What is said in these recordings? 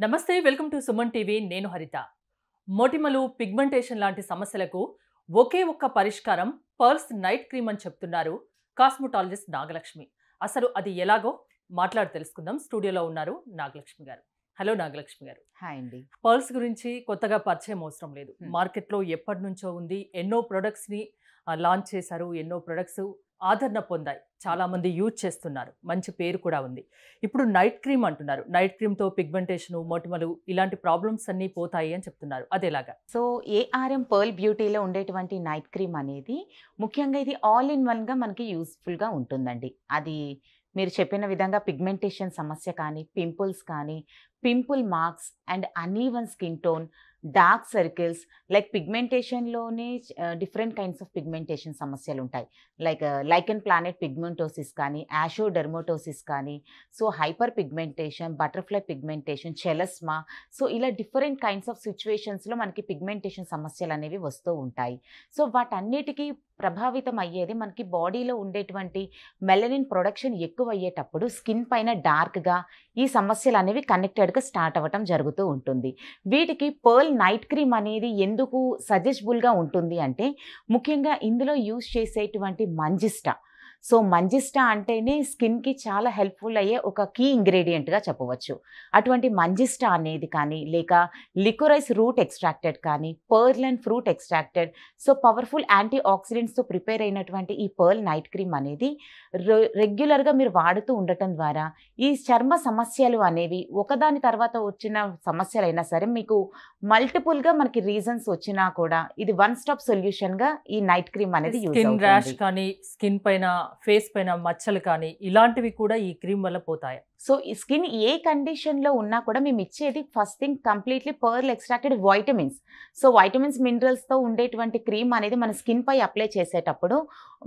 నమస్తే, welcome to Suman TV. నేను హరిత. మొటిమలు, పిగ్మెంటేషన్ లాంటి సమస్యలకు ఒకే ఒక్క పరిష్కారం పర్ల్స్ నైట్ క్రీమ్ అని చెప్తున్నారు కాస్మెటాలజిస్ట్ నాగలక్ష్మి. అసలు అది ఎలాగో మాట్లాడి తెలుసుకుందాం. స్టూడియోలో ఉన్నారు నాగలక్ష్మి గారు. హలో నాగలక్ష్మి గారు. హాయ్ అండి. పర్ల్స్ గురించి కొత్తగా పరిచయం అవసరం లేదు. మార్కెట్లో ఎప్పటి నుంచో ఉంది. ఎన్నో ప్రొడక్ట్స్ని లాంచ్ చేశారు. ఎన్నో ప్రొడక్ట్స్ ఆదరణ పొందాయి. చాలామంది యూజ్ చేస్తున్నారు. మంచి పేరు కూడా ఉంది. ఇప్పుడు నైట్ క్రీమ్ అంటున్నారు. నైట్ క్రీమ్తో పిగ్మెంటేషను, మొటిమలు ఇలాంటి ప్రాబ్లమ్స్ అన్నీ పోతాయి అని చెప్తున్నారు. అదేలాగా? సో ఏఆర్ఎం పర్ల్ బ్యూటీలో ఉండేటువంటి నైట్ క్రీమ్ అనేది ముఖ్యంగా ఇది ఆల్ ఇన్ వన్గా మనకి యూస్ఫుల్గా ఉంటుందండి. అది మీరు చెప్పిన విధంగా పిగ్మెంటేషన్ సమస్య కానీ, పింపుల్స్ కానీ, pimple marks and uneven skin tone, dark circles, like పిగ్మెంటేషన్లోనే డిఫరెంట్ కైండ్స్ ఆఫ్ పిగ్మెంటేషన్ సమస్యలు ఉంటాయి. లైక్ లైకెన్ ప్లానెట్ పిగ్మెంటోసిస్ కానీ, యాషోడెర్మోటోసిస్ కానీ, so hyperpigmentation, butterfly pigmentation, chloasma, so ఇలా డిఫరెంట్ కైండ్స్ ఆఫ్ సిచ్యువేషన్స్లో మనకి పిగ్మెంటేషన్ సమస్యలు అనేవి వస్తూ ఉంటాయి. సో వాటన్నిటికీ ప్రభావితం అయ్యేది మనకి బాడీలో ఉండేటువంటి మెలనిన్ ప్రొడక్షన్ ఎక్కువ అయ్యేటప్పుడు స్కిన్ పైన డార్క్గా ఈ సమస్యలు అనేవి కనెక్టెడ్గా స్టార్ట్ అవ్వటం జరుగుతూ ఉంటుంది. వీటికి పర్ల్ నైట్ క్రీమ్ అనేది ఎందుకు సజెస్టబుల్గా ఉంటుంది అంటే, ముఖ్యంగా ఇందులో యూజ్ చేసేటువంటి మంజిస్టా. సో మంజిస్టా అంటేనే స్కిన్కి చాలా హెల్ప్ఫుల్ అయ్యే ఒక కీ ఇంగ్రీడియంట్గా చెప్పవచ్చు. అటువంటి మంజిస్టా అనేది కానీ, లేక లికోరైస్ రూట్ ఎక్స్ట్రాక్టెడ్ కానీ, pearl and fruit extracted, so powerful anti ఆక్సిడెంట్స్తో ప్రిపేర్ అయినటువంటి ఈ పర్ల్ నైట్ క్రీమ్ అనేది రెగ్యులర్గా మీరు వాడుతూ ఉండటం ద్వారా ఈ చర్మ సమస్యలు అనేవి ఒకదాని తర్వాత వచ్చిన సమస్యలైనా సరే మీకు మల్టిపుల్గా మనకి రీజన్స్ వచ్చినా కూడా ఇది వన్ స్టాప్ సొల్యూషన్గా ఈ నైట్ క్రీమ్ అనేది యూజ్ స్కిన్ ర్యాష్ అవుతుంది. కానీ, స్కిన్ పైన, ఫేస్ పైన మచ్చలు కానీ ఇలాంటివి కూడా ఈ క్రీమ్ వల్ల పోతాయి. సో ఈ స్కిన్ ఏ కండిషన్లో ఉన్నా కూడా మేము ఇచ్చేది first thing completely pearl extracted vitamins. So vitamins, మినరల్స్తో ఉండేటువంటి క్రీమ్ అనేది మన స్కిన్ పై అప్లై చేసేటప్పుడు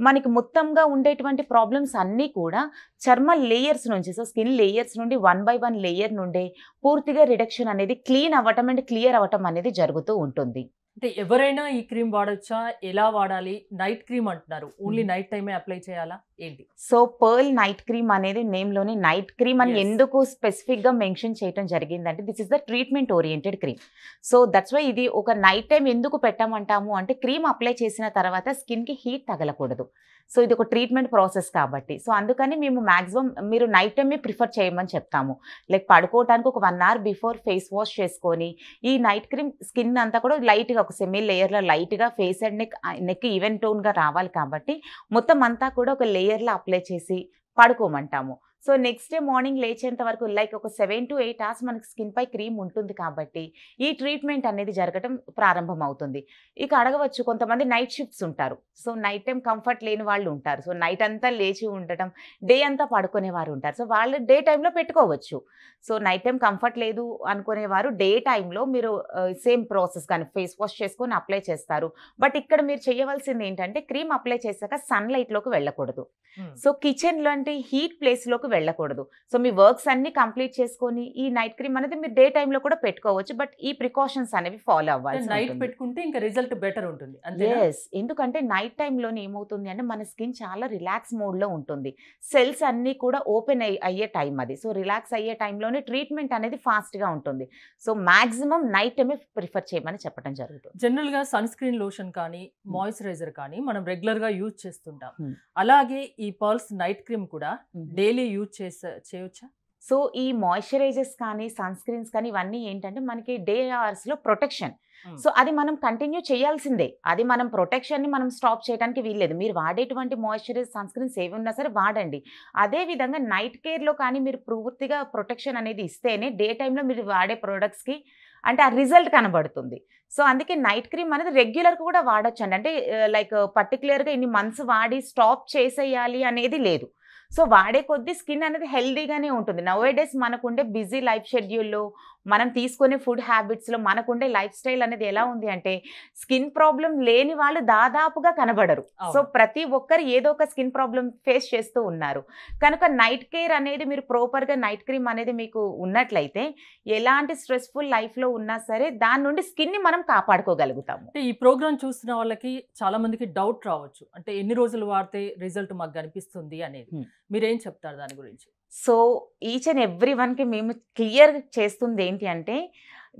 మనకి మొత్తంగా ఉండేటువంటి ప్రాబ్లమ్స్ అన్నీ కూడా చర్మ లేయర్స్ నుంచి, సో స్కిన్ లేయర్స్ నుండి 1 by 1 లేయర్ నుండి పూర్తిగా రిడక్షన్ అనేది క్లీన్ అవ్వటం అండ్ క్లియర్ అవ్వటం అనేది జరుగుతూ ఉంటుంది. అంటే ఎవరైనా ఈ క్రీమ్ వాడొచ్చా? ఎలా వాడాలి? నైట్ క్రీమ్ అంటున్నారు. ఓన్లీ నైట్ టైమే అప్లై చేయాలా ఏంటి? సో పర్ల్ నైట్ క్రీమ్ అనేది నేమ్లోనే నైట్ క్రీమ్ అని Yes. ఎందుకు స్పెసిఫిక్గా మెన్షన్ చేయడం జరిగిందంటే, this is the treatment oriented cream. So that's why ఇది ఒక నైట్ టైం ఎందుకు పెట్టామంటాము అంటే, క్రీమ్ అప్లై చేసిన తర్వాత స్కిన్కి హీట్ తగలకూడదు. సో ఇది ఒక ట్రీట్మెంట్ ప్రాసెస్ కాబట్టి, సో అందుకని మేము మ్యాక్సిమం మీరు నైట్ టైమే ప్రిఫర్ చేయమని చెప్తాము. లైక్ పడుకోవడానికి ఒక 1 hour బిఫోర్ ఫేస్ వాష్ చేసుకొని ఈ నైట్ క్రీమ్ స్కిన్ అంతా కూడా లైట్గా ఒక సెమీ లేయర్లో లైట్గా ఫేస్ అండ్ నెక్ ఈవెన్ టోన్గా రావాలి కాబట్టి మొత్తం అంతా కూడా ఒక లేయర్లో అప్లై చేసి పడుకోమంటాము. సో నెక్స్ట్ డే మార్నింగ్ లేచేంత వరకు లైక్ ఒక 7 to 8 hours మనకి స్కిన్ పై క్రీమ్ ఉంటుంది కాబట్టి ఈ ట్రీట్మెంట్ అనేది జరగడం ప్రారంభం అవుతుంది. ఇక అడగవచ్చు, కొంతమంది నైట్ షిఫ్ట్స్ ఉంటారు. సో నైట్ టైం కంఫర్ట్ లేని వాళ్ళు ఉంటారు. సో నైట్ అంతా లేచి ఉండటం, డే అంతా పడుకునేవారు ఉంటారు. సో వాళ్ళు డే టైంలో పెట్టుకోవచ్చు. సో నైట్ టైం కంఫర్ట్ లేదు అనుకునేవారు డే టైంలో మీరు సేమ్ ప్రాసెస్ కానీ ఫేస్ వాష్ చేసుకొని అప్లై చేస్తారు. బట్ ఇక్కడ మీరు చేయవలసింది ఏంటంటే, క్రీమ్ అప్లై చేశాక సన్లైట్లోకి వెళ్ళకూడదు. సో కిచెన్ లాంటి హీట్ ప్లేస్లోకి వెళ్ళకూడదు. సో మీ వర్క్స్ అన్ని కంప్లీట్ చేసుకొని ఈ నైట్ క్రీమ్ అనేది మీరు డే టైంలో కూడా పెట్టుకోవచ్చు. బట్ ఈ ప్రికాషన్స్ అనేవి ఫాలో అవ్వాలి. నైట్ పెట్టుకుంటే ఇంకా రిజల్ట్ బెటర్ ఉంటుంది. అంతేనా? ఎస్, ఎందుకంటే నైట్ టైంలోనే ఏమవుతుంది అంటే మన స్కిన్ చాలా రిలాక్స్ మోడ్లో ఉంటుంది. సెల్స్ అన్నీ కూడా ఓపెన్ అయ్యే టైం అది. సో రిలాక్స్ అయ్యే టైంలోనే ట్రీట్మెంట్ అనేది ఫాస్ట్గా ఉంటుంది. సో మ్యాక్సిమం నైట్ టైమే ప్రిఫర్ చేయమని చెప్పడం జరుగుతుంది. జనరల్ గా సన్ స్క్రీన్ లోషన్ కానీ, మాయిశ్చరైజర్ కానీ మనం రెగ్యులర్ గా యూజ్ చేస్తుంటాం. అలాగే ఈ పర్ల్స్ నైట్ క్రీమ్ కూడా డైలీ యూజ్ చేయొచ్చా? సో ఈ మాయిశ్చరైజర్స్ కానీ, సన్ స్క్రీన్స్ కానీ ఇవన్నీ ఏంటంటే మనకి డే అవర్స్లో ప్రొటెక్షన్. సో అది మనం కంటిన్యూ చేయాల్సిందే. అది మనం ప్రొటెక్షన్ని మనం స్టాప్ చేయడానికి వీల్లేదు. మీరు వాడేటువంటి మాయిశ్చరైజర్, సన్ స్క్రీన్స్ ఏవి ఉన్నా సరే వాడండి. అదేవిధంగా నైట్ కేర్లో కానీ మీరు పూర్తిగా ప్రొటెక్షన్ అనేది ఇస్తేనే డే టైంలో మీరు వాడే ప్రోడక్ట్స్కి అంటే ఆ రిజల్ట్ కనబడుతుంది. సో అందుకే నైట్ క్రీమ్ అనేది రెగ్యులర్గా కూడా వాడొచ్చండి. అంటే లైక్ పర్టికులర్గా ఇన్ని మంత్స్ వాడి స్టాప్ చేసేయాలి అనేది లేదు. సో వాడే కొద్దీ స్కిన్ అనేది హెల్దీగానే ఉంటుంది. నౌఏడేస్ మనకుండే బిజీ లైఫ్ షెడ్యూల్లో, మనం తీసుకునే ఫుడ్ హ్యాబిట్స్లో మనకుండే లైఫ్ స్టైల్ అనేది ఎలా ఉంది అంటే, స్కిన్ ప్రాబ్లం లేని వాళ్ళు దాదాపుగా కనబడరు. సో ప్రతి ఒక్కరు ఏదో ఒక స్కిన్ ప్రాబ్లం ఫేస్ చేస్తూ ఉన్నారు. కనుక నైట్ కేర్ అనేది మీరు ప్రాపర్గా నైట్ క్రీమ్ అనేది మీకు ఉన్నట్లయితే ఎలాంటి స్ట్రెస్ఫుల్ లైఫ్లో ఉన్నా సరే దాని నుండి స్కిన్ని మనం కాపాడుకోగలుగుతాము. ఈ ప్రోగ్రామ్ చూస్తున్న వాళ్ళకి చాలా మందికి డౌట్ రావచ్చు. అంటే ఎన్ని రోజులు వాడితే రిజల్ట్ మాకు కనిపిస్తుంది అనేది. మీరేం చెప్తారు దాని గురించి? సో ఈచ్ అండ్ ఎవ్రీ వన్‌కి మేము క్లియర్ చేస్తుంది ఏంటి అంటే,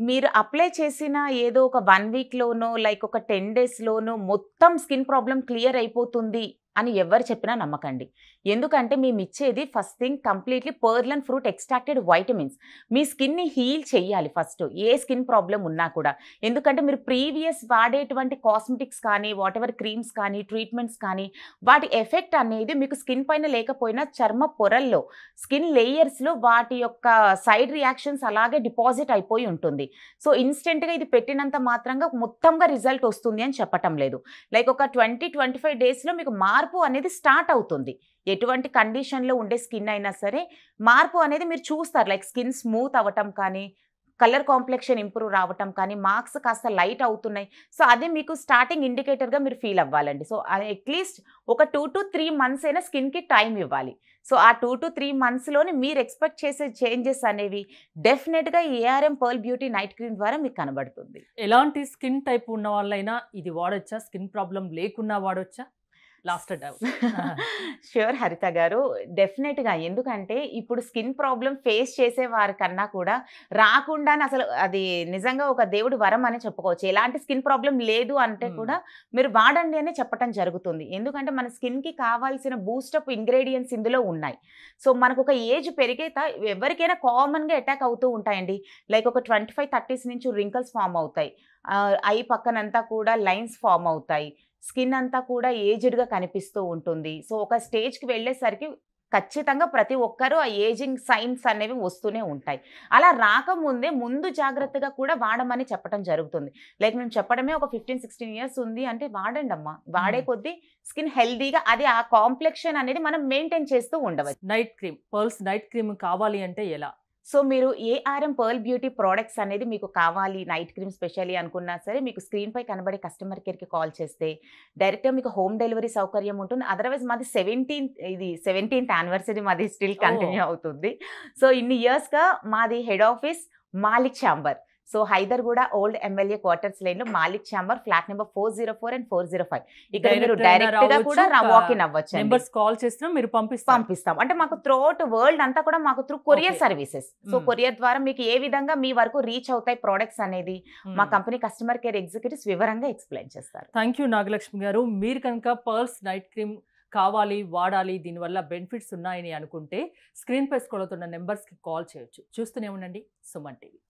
మీరు అప్లై చేసిన ఏదో ఒక 1 వీక్‌లోనో, లైక్ ఒక 10 డేస్‌లోనో మొత్తం స్కిన్ ప్రాబ్లమ్ క్లియర్ అయిపోతుంది అని ఎవరు చెప్పినా నమ్మకండి. ఎందుకంటే మేమిచ్చేది first thing completely pearl and fruit extracted vitamins. మీ స్కిన్‌ని హీల్ చెయ్యాలి ఫస్ట్. ఏ స్కిన్ ప్రాబ్లమ్ ఉన్నా కూడా. ఎందుకంటే మీరు ప్రీవియస్ వాడేటువంటి కాస్మెటిక్స్ కానీ, వాటెవర్ క్రీమ్స్ కానీ, ట్రీట్మెంట్స్ కానీ వాటి ఎఫెక్ట్ అనేది మీకు స్కిన్ పైన లేకపోయినా చర్మ పొరల్లో, స్కిన్ లేయర్స్‌లో వాటి యొక్క సైడ్ రియాక్షన్స్ అలాగే డిపాజిట్ అయిపోయి ఉంటుంది. సో ఇన్‌స్టంట్‌గా ఇది పెట్టినంత మాత్రంగా మొత్తంగా రిజల్ట్ వస్తుంది అని చెప్పటం లేదు. లైక్ ఒక 20-25 డేస్‌లో మీకు మార్పు అనేది స్టార్ట్ అవుతుంది. ఎటువంటి కండిషన్‌లో ఉండే స్కిన్ అయినా సరే మార్పు అనేది మీరు చూస్తారు. లైక్ స్కిన్ స్మూత్ అవ్వటం కానీ, కలర్ కాంప్లెక్షన్ ఇంప్రూవ్ రావటం కానీ, మార్క్స్ కాస్త లైట్ అవుతున్నాయి. సో అది మీకు స్టార్టింగ్ ఇండికేటర్‌గా మీరు ఫీల్ అవ్వాలండి. సో అట్‌లీస్ట్ ఒక 2-3 మంత్స్ అయినా స్కిన్‌కి టైం ఇవ్వాలి. సో ఆ 2-3 మంత్స్‌లోనే మీరు ఎక్స్‌పెక్ట్ చేసే చేంజెస్ అనేవి డెఫినిట్‌గా ఈ ARM pearl beauty night cream ద్వారా మీకు కనబడుతుంది. ఎలాంటి స్కిన్ టైప్ ఉన్న వాళ్ళైనా ఇది వాడొచ్చా? స్కిన్ ప్రాబ్లమ్ లేకున్నా వాడొచ్చా? Last doubt. ష్యూర్ హరిత గారు. డెఫినెట్‌గా. ఎందుకంటే ఇప్పుడు స్కిన్ ప్రాబ్లమ్ ఫేస్ చేసే వారికన్నా కూడా రాకుండానే అసలు అది నిజంగా ఒక దేవుడి వరం అనే చెప్పుకోవచ్చు. ఎలాంటి స్కిన్ ప్రాబ్లమ్ లేదు అంటే కూడా మీరు వాడండి అనే చెప్పటం జరుగుతుంది. ఎందుకంటే మన స్కిన్‌కి కావాల్సిన బూస్టప్ ఇంగ్రీడియెంట్స్ ఇందులో ఉన్నాయి. సో మనకొక ఏజ్ ఎవరికైనా కామన్‌గా అటాక్ అవుతూ ఉంటాయండి. లైక్ ఒక 25-30s నుంచి రింకిల్స్ ఫార్మ్ అవుతాయి. ఐ పక్కనంతా కూడా లైన్స్ ఫార్మ్ అవుతాయి. స్కిన్ అంతా కూడా ఏజ్డ్‌గా కనిపిస్తూ ఉంటుంది. సో ఒక స్టేజ్‌కి వెళ్ళేసరికి ఖచ్చితంగా ప్రతి ఒక్కరు ఆ ఏజింగ్ సైన్స్ అనేవి వస్తూనే ఉంటాయి. అలా రాకముందే ముందు జాగ్రత్తగా కూడా వాడమని చెప్పటం జరుగుతుంది. లైక్ మేము చెప్పడమే ఒక 15-16 ఇయర్స్ ఉంది అంటే వాడండమ్మా. వాడే కొద్దీ స్కిన్ హెల్తీగా అది ఆ కాంప్లెక్షన్ అనేది మనం మెయింటైన్ చేస్తూ ఉండవచ్చు. Night cream, pearls night cream కావాలి అంటే ఎలా? సో మీరు ఏఆర్ఎం పర్ల్ బ్యూటీ ప్రొడక్ట్స్ అనేది మీకు కావాలి నైట్ క్రీమ్ స్పెషల్లీ అనుకున్నా సరే మీకు స్క్రీన్‌పై కనబడే కస్టమర్ కేర్‌కి కాల్ చేస్తే డైరెక్ట్‌గా మీకు హోమ్ డెలివరీ సౌకర్యం ఉంటుంది. అదర్‌వైజ్ మాది 17th యానివర్సరీ మాది స్టిల్ కంటిన్యూ అవుతుంది. సో ఇన్ని ఇయర్స్‌గా మాది head office Malik chamber. So Hyderguda old MLA quarters లైన్‌లో Malik chamber flat number 404 and 405. ఇక్కడ మీరు డైరెక్ట్‌గా కూడా వాకిన్ అవ్వచ్చు. నంబర్స్ కాల్ చేసినా మీరు పంపిస్తాం. అంటే మాకు త్రూఅవుట్ వరల్డ్ అంతా కూడా మాకు through courier services. So courier ద్వారా మీకు ఏ విధంగా మీ వరకు రీచ్ అవుతాయి ప్రొడక్ట్స్ అనేది మా కంపెనీ కస్టమర్ కేర్ ఎగ్జిక్యూటివ్స్ వివరంగా ఎక్స్‌ప్లెయిన్ చేస్తారు. థ్యాంక్ యూ నాగలక్ష్మి గారు. మీరు కనుక పర్ల్స్ నైట్ క్రీమ్ కావాలి, వాడాలి, దీనివల్ల బెనిఫిట్స్ ఉన్నాయని అనుకుంటే స్క్రీన్‌పై స్క్రోల్ అవుతున్న నెంబర్స్‌కి కాల్ చేయొచ్చు. చూస్తూనే ఉండండి సుమన్ టీవీ.